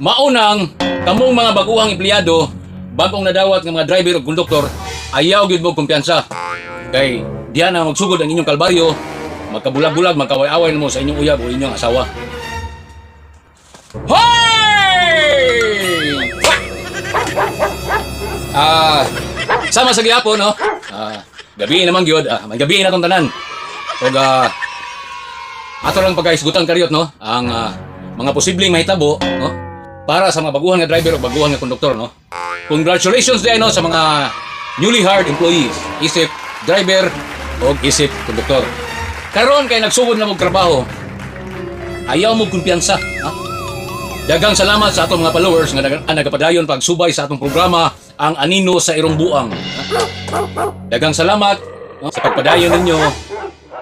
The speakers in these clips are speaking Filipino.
maunang kamong mga baguhang empleyado, bagong nadawat ng mga driver o konduktor, ayaw gyud mo kumpiyansa. Kay diyan na magsugod ang inyong kalbaryo, magkabulag-bulag, magkaway-away mo sa inyong uyab o inyong asawa. Hoy! Sama sa gihapon, no? Gabi naman gyud, may gabi na tong tanan. Ug ato lang pagkaisgutan karyot, no? Ang mga posibleng mahitabo, no? Para sa mga baguhan nga driver o baguhan nga konduktor, no? Congratulations din, no, sa mga newly hired employees, isip driver o isip konduktor. Karon kay nagsugod na mong trabaho, ayaw mo kumpiyansa, ha? Daghang salamat sa atong mga followers nga nagapadayon pagsubay sa atong programa ang Anino sa Irong Buang. Daghang salamat, no, sa pagpadayon ninyo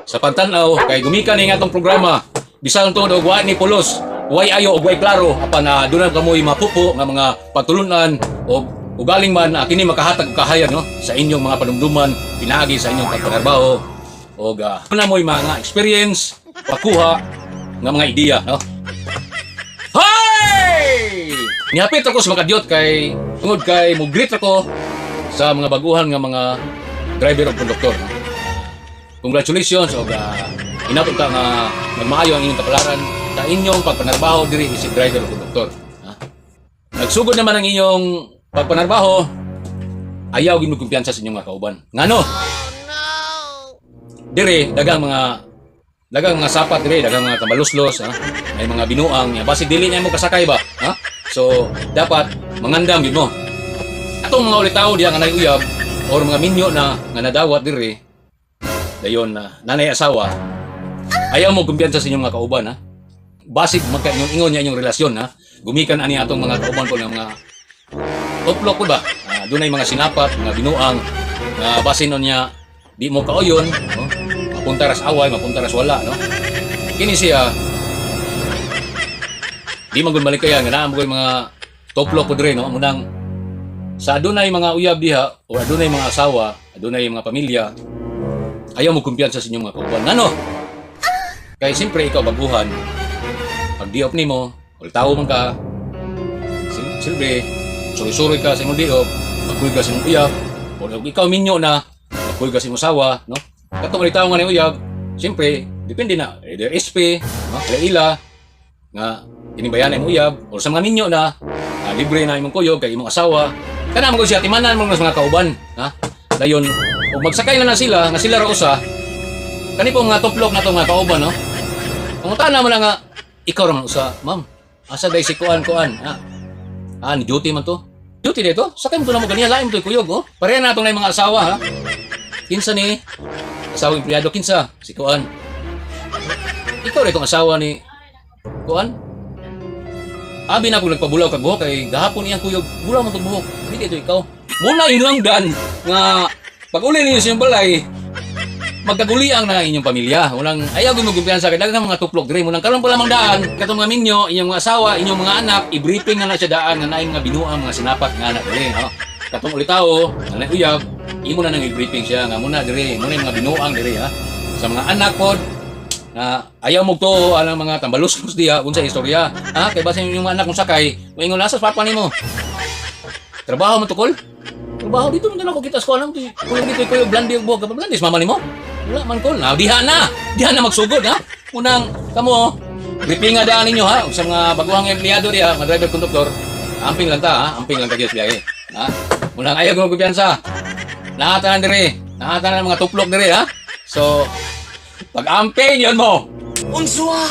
sa pagtanaw kay gumikan ning atong programa. Bisan to og wa ni pulos, way ayo og way klaro apan na dunay kamoy mapupo nga mga pagtulunan og ugaling man kini makahatag og kahayan, no, sa inyong mga panumduman pinaagi sa inyong pagtrabaho og na moy mga experience pakuha nga mga ideya, no. Hey! Nihapit ako sa mga kadyot kay tungod kay mugreet ako sa mga baguhan nga mga driver o konduktor, no? Congratulations og inabot ka nga magmaayo ang inyong kapalaran sa inyong pagpanarbaho diri isip driver o konduktor, ha? Nagsugod naman ang inyong pagpanarbaho, ayaw gid mo kumpiyansa sa inyong mga kauban. Ngano? Dire dagang mga sapat dire, dagang mga kamaluslos, ha? May mga binuang, basig dili niya mo kasakay ba, ha? So dapat mangandam gid mo. Atong mga ulitaw diya nga nayuyab or mga minyo na nga nadawat dire, dayon na nanay asawa, ayaw mo kumpiyansa sa inyong mga kauban, ha? Basig magkaingon niya inyong relasyon, ha? Gumikan ani atong mga kauban ko ng mga uplok ko ba? Dunay mga sinapat, mga binuang nga basin niya di mo kauyon, no? Mapunta ras away, mapunta ras wala, no? Kini siya di man gud malikaya nga naa mo mga toplok ko dire, no? Munang sa adunay mga uyab diha o adunay mga asawa, adunay mga pamilya, ayaw mo kumpiyansa sa inyong mga kauban. Ano? Kaya siyempre ikaw baguhan, pag diop ni mo, ulitaw man ka, silbi, suri-suri ka sa imong diop, magkuy ka sa imong uyab, o ikaw minyo na, magkuy ka sa imong asawa, no? Katong ulitaw nga ni uyab, siyempre, depende na, either SP, no? Ila, nga, tinibayan na imong uyab, o sa mga minyo na, libre na imong kuyog, kay imong asawa, kana mo siya, timanan mo ng mga kauban, ha? Dayon, kung magsakay na sila, nga sila ra usa, kani po mga toplok na to mga kauban, no? Pangutana mo na nga, ikaw ra man usa, ma'am, asa day si kuan, ha? Ni duty man to. Duty dito? Sakay mo to na mo ganiya, lain mo to kuyog, oh? Pareha na itong na mga asawa, ha? Kinsa ni, asawang empleyado, kinsa, si kuan. Ikaw rin itong asawa ni kuan. Abi na kung nagpabulaw kag buhok, kay gahapon iyang kuyog, bulaw man itong buhok. Hindi ito ikaw. Muna inangdan nga pag uli ninyo sa inyong balay, magkaguliang na inyong pamilya. Unang ayaw mo kumpiyansa kay daghang mga tuplok dire mo nang karon pa lamang daan katong mga minyo, inyong mga asawa, inyong mga anak, i-briefing na siya daan nga naay mga binuang mga sinapat nga anak dire, ha. Katong ulitaw, nga uyab, imo na nang i-briefing siya nga muna dire, muna yung mga binuang dire, ha. Sa mga anak pod na ayaw mo to alang mga tambalusos diha unsa istorya, ha, kay basta yung mga anak kung sakay, moingon lasas papa nimo. Trabaho mo tukol? Trabaho dito man ako kita sa alam ti. Kung dito ko yung blandi og buhok, blandis mama nimo? Wala man kol. Diha na magsugod, ha. Unang kamo, briefing nga daan ninyo, ha, sa mga baguhang empleyado diha, mga driver konduktor. Amping lang ta, ha, amping lang ta gyud biyahe, ha. Unang ayaw mo kumpiyansa. Nahatanan dire, nahatanan mga tuplok dire, ha. So, pag-amping yon mo. Unswa.